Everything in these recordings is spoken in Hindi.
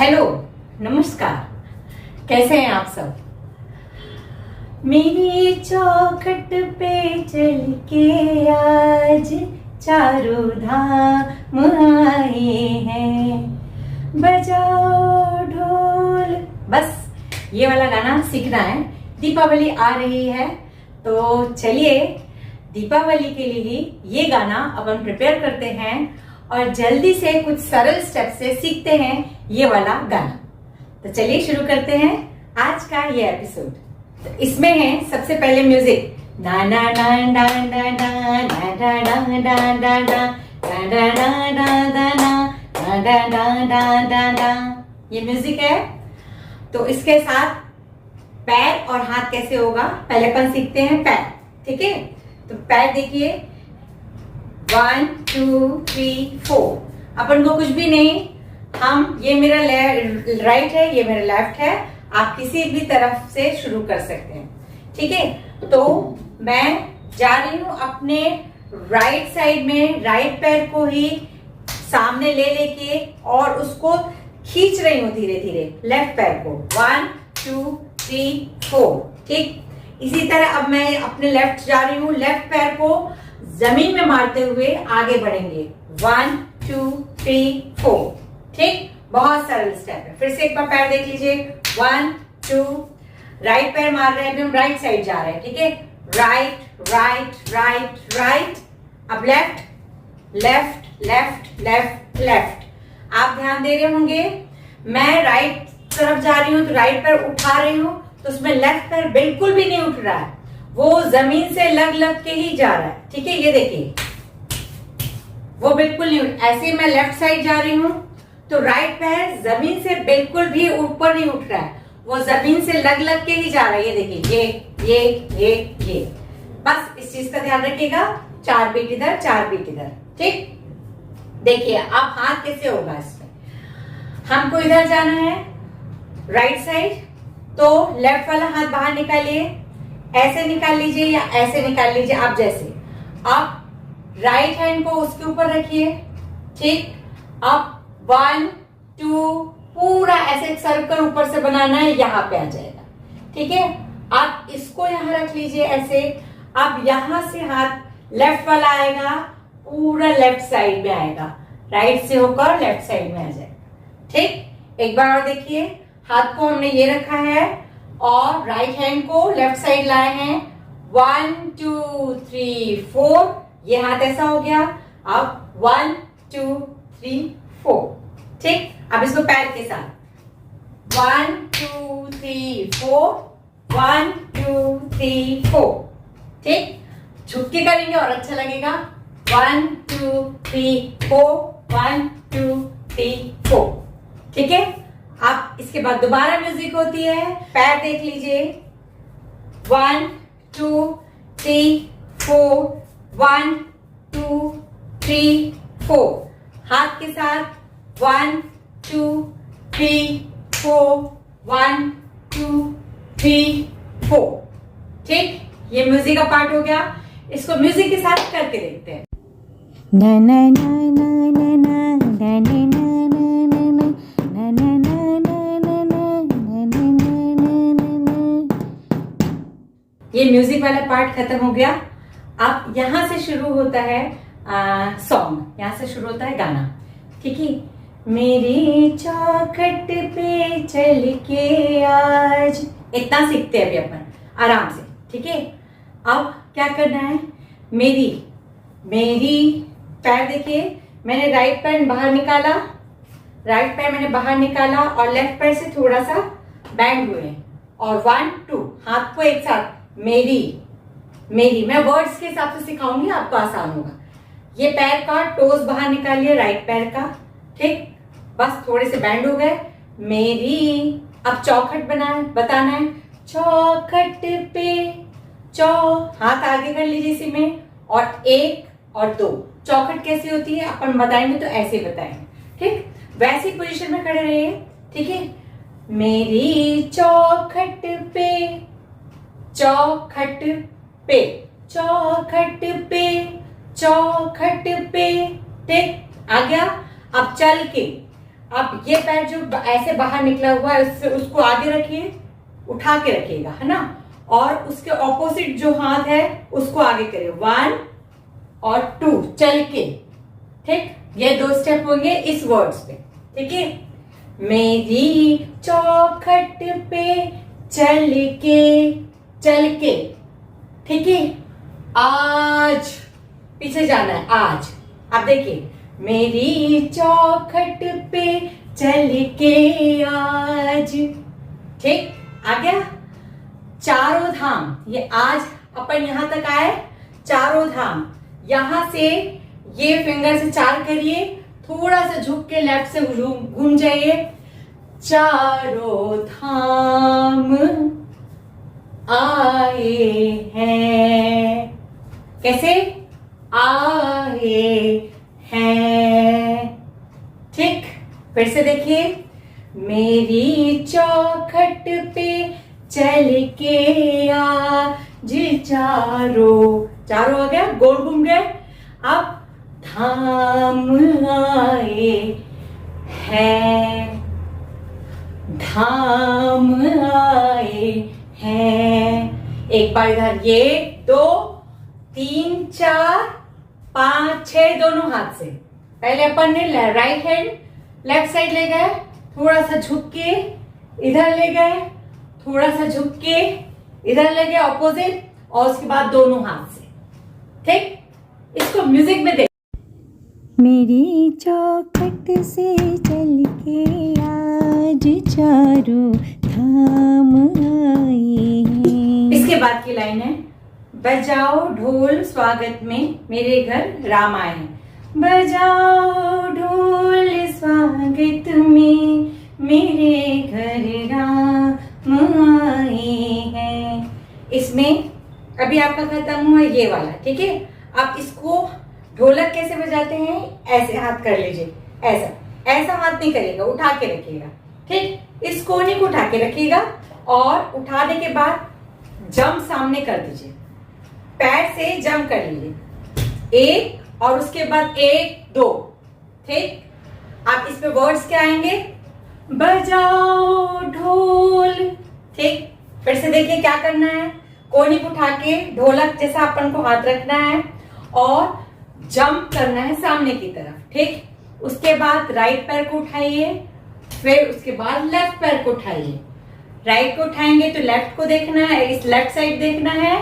हेलो, नमस्कार। कैसे हैं आप सब? मेरी चौखट पे चल के आज चारों धाम आए हैं, बजाओ ढोल। बस ये वाला गाना सीखना है। दीपावली आ रही है तो चलिए दीपावली के लिए ये गाना अपन प्रिपेयर करते हैं और जल्दी से कुछ सरल स्टेप से सीखते हैं ये वाला गाना। तो चलिए शुरू करते हैं आज का ये एपिसोड। तो इसमें है सबसे पहले म्यूजिक, ना ना ना ना ना ना ना ना ना ना ना ना ना ना, ये म्यूजिक है। तो इसके साथ पैर और हाथ कैसे होगा पहले अपन सीखते हैं पैर, ठीक है? तो पैर देखिए, 1 2 3 4। अपन को कुछ भी नहीं, हम ये मेरा राइट है, ये मेरा लेफ्ट है। आप किसी भी तरफ से शुरू कर सकते हैं, ठीक है? तो मैं जा रही हूं अपने राइट साइड में, राइट पैर को ही सामने ले लेके और उसको खींच रही हूं धीरे धीरे लेफ्ट पैर को। 1 2 3 4, ठीक? इसी तरह अब मैं अपने लेफ्ट जा रही हूं, लेफ्ट पैर को जमीन में मारते हुए आगे बढ़ेंगे। 1 2 3 4, ठीक? बहुत सरल स्टेप है। फिर से एक बार पैर देख लीजिए। 1 2, राइट पैर मार रहे हैं, अभी हम राइट साइड जा रहे हैं, ठीक है? Right right right right. अब left left left left left. आप ध्यान दे रहे होंगे, मैं राइट तरफ जा रही हूं तो राइट पैर उठा रही हूं, तो उसमें लेफ्ट पैर बिल्कुल भी नहीं उठ रहा है, वो जमीन से लग लग के ही जा रहा है, ठीक है? ये देखिए, वो बिल्कुल नहीं ऐसे। मैं लेफ्ट साइड जा रही हूं तो राइट पैर जमीन से बिल्कुल भी ऊपर नहीं उठ रहा है, वो जमीन से लग लग के ही जा रहा है। ये देखिए, ये बस इस चीज का ध्यान रखिएगा। 4 बीट इधर, 4 बीट इधर, ठीक? देखिए अब हाथ कैसे होगा इसमें। हमको इधर जाना है राइट साइड, तो लेफ्ट वाला हाथ बाहर निकालिए, ऐसे निकाल लीजिए या ऐसे निकाल लीजिए, आप जैसे। आप राइट हैंड को उसके ऊपर रखिए, ठीक? अब 1 2 पूरा ऐसे एक सर्कल ऊपर से बनाना है, यहां पे आ जाएगा, ठीक है? आप इसको यहां रख लीजिए ऐसे। अब यहां से हाथ लेफ्ट वाला आएगा, पूरा लेफ्ट साइड में आएगा, राइट से होकर लेफ्ट साइड में आ जाएगा, ठीक? एक बार और देखिए, हाथ को हमने ये रखा है और राइट हैंड को लेफ्ट साइड लाए हैं। 1 2 3 4, ये हाथ ऐसा हो गया। अब 1 2 3 4, ठीक? अब इसको पैर के साथ 1 2 3 4, 1 2 3 4, ठीक? झुक के करेंगे और अच्छा लगेगा। 1 2 3 4, 1 2 3 4, ठीक है? आप इसके बाद दोबारा म्यूजिक होती है, पैर देख लीजिए। 1 2 3 4, 1 2 3 4, हाथ के साथ 1 2 3 4, 1 2 3 4, ठीक? ये म्यूजिक का पार्ट हो गया। इसको म्यूजिक के साथ करके देखते हैं। ना ना ना ना ना ना ना ना ना ये म्यूजिक वाला पार्ट खत्म हो गया। अब यहां से शुरू होता है सॉन्ग, यहां से शुरू होता है गाना, ठीक है? मेरी चौखट पे चल के आज, इतना सीखते हैं अभी अपन आराम से, ठीक है? अब क्या करना है, मेरी पैर देखिए, मैंने राइट पैर बाहर निकाला, राइट पैर मैंने बाहर निकाला और लेफ्ट पैर से थोड़ा सा बैंड हुए और 1 2, हाथ को एक साथ। मेरी मैं वर्ड्स के हिसाब से सिखाऊंगी, आपको आसान होगा। ये पैर का टोज बाहर निकालिए राइट पैर का, ठीक? बस थोड़े से बैंड हो गए। मेरी, अब चौखट बताना है। चौखट पे हाथ आगे कर लीजिए इसी में, और 1 और 2। चौखट कैसी होती है अपन बताएंगे तो ऐसे बताएंगे, ठीक? वैसी पोजीशन में खड़े रहिए, ठीक है? मेरी चौखट पे, चौखट पे, चौखट पे, चौखट पे, ठीक? आ गया। अब चल के आप ये पैर जो ऐसे बाहर निकला हुआ है उसको आगे रखिए, उठा के रखिएगा, है ना। और उसके ऑपोजिट जो हाथ है उसको आगे करिए, 1 और 2 चल के, ठीक। ये 2 स्टेप होंगे इस वर्ड्स पे, ठीक है। मेरी चौखट पे चल के, ठीक है। आज पीछे जाना है, आज आप देखिए, मेरी चौखट पे चल के आज, ठीक। आ गया। चारों धाम, ये आज अपन यहां तक आए, चारों धाम, यहां से ये फिंगर से 4 करिए, थोड़ा सा झुक के लेफ्ट से घूम जाइए। चारों धाम आए हैं, कैसे आए हैं, ठीक। फिर से देखिए, मेरी चौखट पे चल के आज चारों आ गया, गोल घूम गए। अब धाम आए हैं, धाम आए हैं। एक बार इधर, ये 2 3 4 5 6 दोनों हाथ से। पहले अपन ने राइट हैंड लेफ्ट साइड ले गए, थोड़ा सा झुक के इधर ले गए, थोड़ा सा झुक के इधर ले गए ऑपोजिट, और उसके बाद दोनों हाथ से, ठीक। इसको म्यूजिक में देख। मेरी चौखट से चल के आज चारों धाम आए हैं। इसके बाद की लाइन है, बजाओ ढोल स्वागत में मेरे घर राम आए हैं। बजाओ ढोल स्वागत में मेरे घर राम आए हैं। इसमें अभी आपका खत्म हुआ ये वाला, ठीक है। आप इसको ढोलक कैसे बजाते हैं, ऐसे हाथ कर लीजिए, ऐसा ऐसा हाथ नहीं करिएगा, उठा के रखिएगा, ठीक। इस कोने को उठा के रखिएगा और उठाने के बाद जंप सामने कर दीजिए, पैर से जंप कर लीजिए, 1 और उसके बाद 1 2, ठीक। आप इस पे वर्ड्स क्या आएंगे, बजाओ ढोल, ठीक। फिर से देखिए क्या करना है, कोनी को उठा के ढोलक जैसा अपन को हाथ रखना है और जंप करना है सामने की तरफ, ठीक। उसके बाद राइट पैर को उठाइए, फिर उसके बाद लेफ्ट पैर को उठाइए। राइट को उठाएंगे तो लेफ्ट को देखना है, इस लेफ्ट साइड देखना है,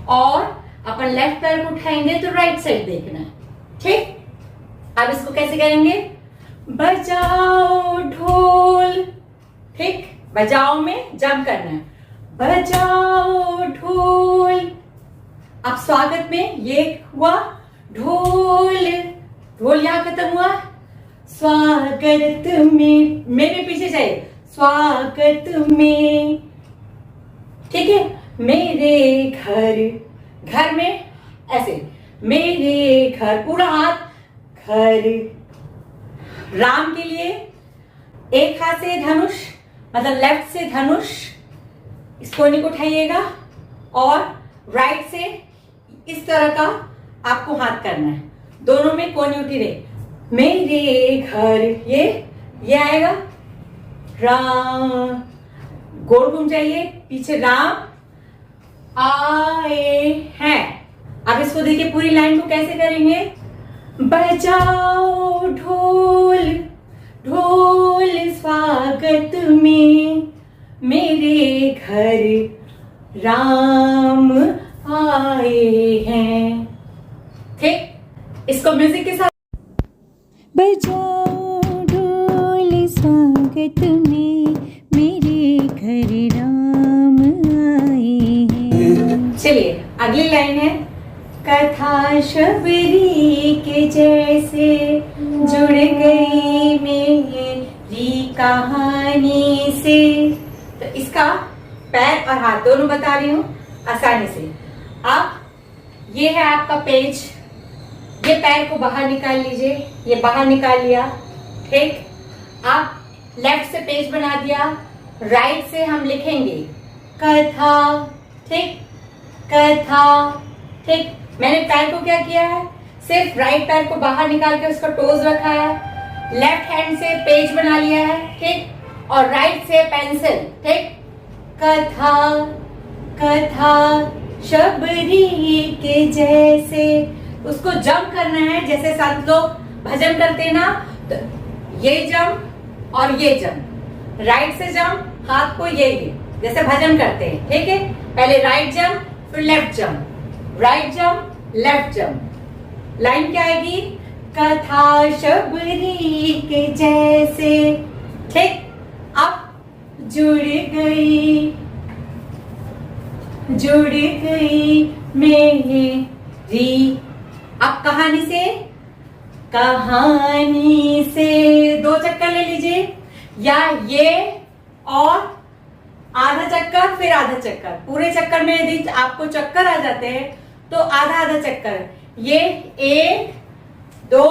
और अपन लेफ्ट पैर को उठाएंगे तो राइट साइड देखना है, ठीक। अब इसको कैसे करेंगे, बजाओ ढोल, ठीक। बजाओ में जंप करना है, बजाओ ढोल। अब स्वागत में ये हुआ ढोल, ढोल यहां खत्म हुआ, स्वागत में, मेरे पीछे जाइए, स्वागत में, ठीक है। मेरे घर, घर में ऐसे, मेरे घर, पूरा हाथ घर। राम के लिए एक हाथ से धनुष, मतलब लेफ्ट से धनुष, इस कोने को उठाइएगा और राइट से इस तरह का आपको हाथ करना है, दोनों में कोनी उठी रहे। मेरे घर, ये आएगा, राम, गोल घूम जाइए, पीछे राम आए हैं। अब इसको देखिए पूरी लाइन को कैसे करेंगे, बजाओ ढोल, ढोल स्वागत में मेरे घर राम आए हैं, ठीक। इसको म्यूजिक के साथ, बजाओ ढोल स्वागत में मेरे घर राम आए हैं। चलिए अगली लाइन है, कथा शबरी के जैसे जुड़ गई मेरी कहानी से। तो इसका पैर और हाथ दोनों बता रही हूं आसानी से। अब ये है आपका पेज, ये पैर को बाहर निकाल लीजिए, ये बाहर निकाल लिया, ठीक। आप लेफ्ट से पेज बना दिया, राइट से हम लिखेंगे कथा, ठीक, कथा, ठीक। मैंने पैर को क्या किया है, सिर्फ राइट पैर को बाहर निकाल के उसका टोज रखा है, लेफ्ट हैंड से पेज बना लिया है, ठीक, और राइट से पेंसिल, ठीक। कथा कथा शबरी के जैसे, उसको जंप करना है, जैसे साथ लोग भजन करते हैं ना, तो ये जंप और ये जंप, राइट से जंप, हाथ को ये जैसे भजन करते हैं, ठीक है। पहले राइट जंप, फिर left jump, right jump, left jump. Line क्या आएगी? कथा शबरी के जैसे, ठीक। अब जुड़ गई मेरी, अब कहानी से 2 चक्कर ले लीजिए, या ये और आधा चक्कर फिर आधा चक्कर। पूरे चक्कर में यदि आपको चक्कर आ जाते हैं तो आधा आधा चक्कर, ये 1 2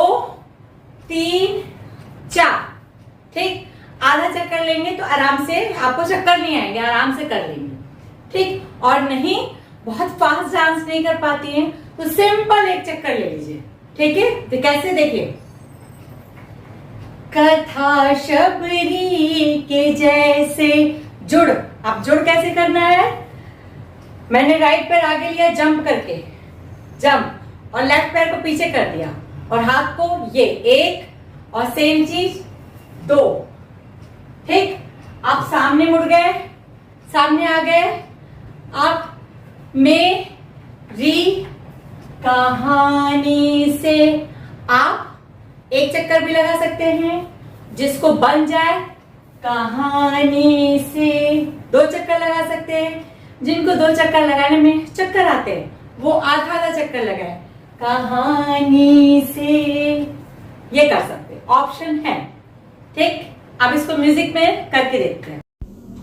3 4, ठीक। आधा चक्कर लेंगे तो आराम से आपको चक्कर नहीं आएंगे, आराम से कर लेंगे, ठीक। और नहीं, बहुत फास्ट डांस नहीं कर पाती हैं तो सिंपल 1 चक्कर ले लीजिए, ठीक है। तो कैसे, देखिए, कथा शबरी के जैसे जुड़। अब जुड़ कैसे करना है? मैंने राइट पैर आगे लिया जंप करके, जंप, और लेफ्ट पैर को पीछे कर दिया, और हाथ को ये 1 और सेम चीज 2, ठीक। आप सामने मुड़ गए, सामने आ गए। अब मेरी कहानी से आप 1 चक्कर भी लगा सकते हैं, जिसको बन जाए कहानी से 2 चक्कर लगा सकते हैं। जिनको 2 चक्कर लगाने में चक्कर आते हैं वो आधा आधा चक्कर लगाए कहानी से, ये कर सकते हैं, ऑप्शन है, ठीक। अब इसको म्यूजिक में करके देखते हैं।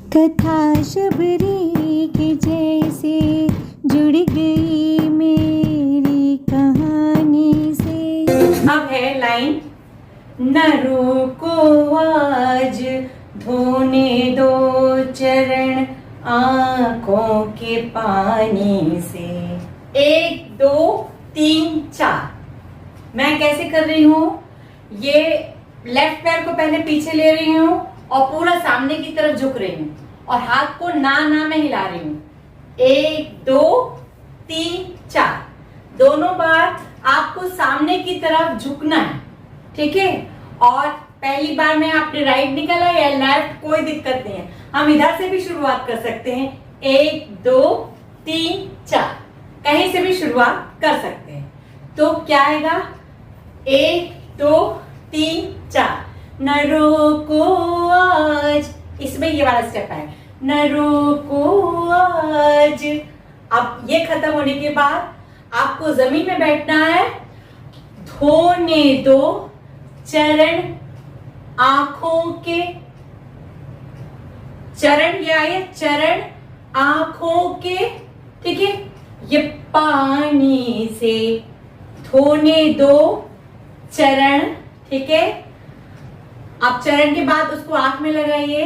कथा शबरी के जैसे जुड़ गई मेरी कहानी से। अब है लाइन, न रुको आज धोने दो चरण आंखों के पानी से। 1 2 3 4। मैं कैसे कर रही हूँ? ये लेफ्ट पैर को पहले पीछे ले रही हूँ और पूरा सामने की तरफ झुक रही हूँ, और हाथ को ना में हिला रही हूँ। 1 2 3 4, दोनों बार आपको सामने की तरफ झुकना है, ठीक है। और पहली बार में आपने राइट निकाला या लेफ्ट, कोई दिक्कत नहीं है, हम इधर से भी शुरुआत कर सकते हैं। 1 2 3 4, कहीं से भी शुरुआत कर सकते हैं। तो क्या आएगा? 1 2 3 4। न रोको आज, इसमें ये वाला स्टेप है, न रोको आज। अब ये खत्म होने के बाद आपको जमीन में बैठना है। धोने दो चरण आंखों के, चरण, ये आए चरण आंखों के, ठीक है। ये पानी से धोने दो चरण, ठीक है। आप चरण के बाद उसको आंख में लगाइए,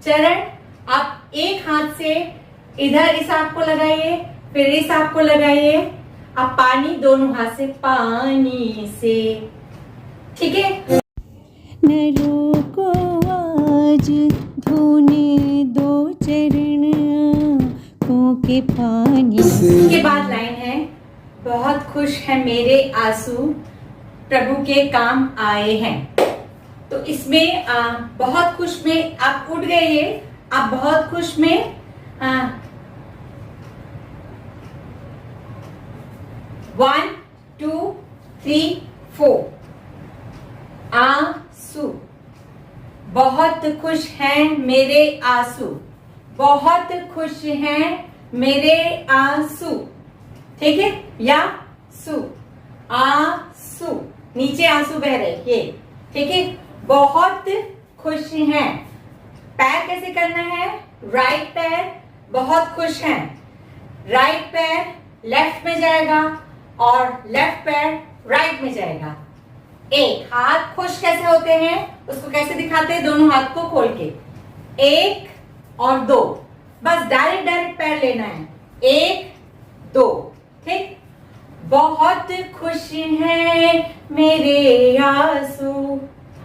चरण। आप एक हाथ से इधर इस आंख को लगाइए, फिर इस आंख को लगाइए। आप पानी दोनों हाथ से, पानी से, ठीक है। न रोको आज धोने दो चरण आंखों के पानी। इसके बाद लाइन है, बहुत खुश है मेरे आंसू प्रभु के काम आए हैं। तो इसमें बहुत खुश में आप उठ गए, ये आप बहुत खुश में 1 2 3 4 आंसू, बहुत खुश हैं मेरे आंसू, बहुत खुश हैं मेरे आंसू, ठीक है। या सू, आंसू, नीचे आंसू बह रहे, ये, ठीक है। बहुत खुश हैं। पैर कैसे करना है? राइट पैर बहुत खुश हैं, राइट पैर लेफ्ट में जाएगा और लेफ्ट पैर राइट में जाएगा। एक हाथ खुश कैसे होते हैं उसको कैसे दिखाते हैं? दोनों हाथ को खोल के 1 और 2, बस डायरेक्ट पैर लेना है, 1 2, ठीक। बहुत खुश हैं मेरे आंसू,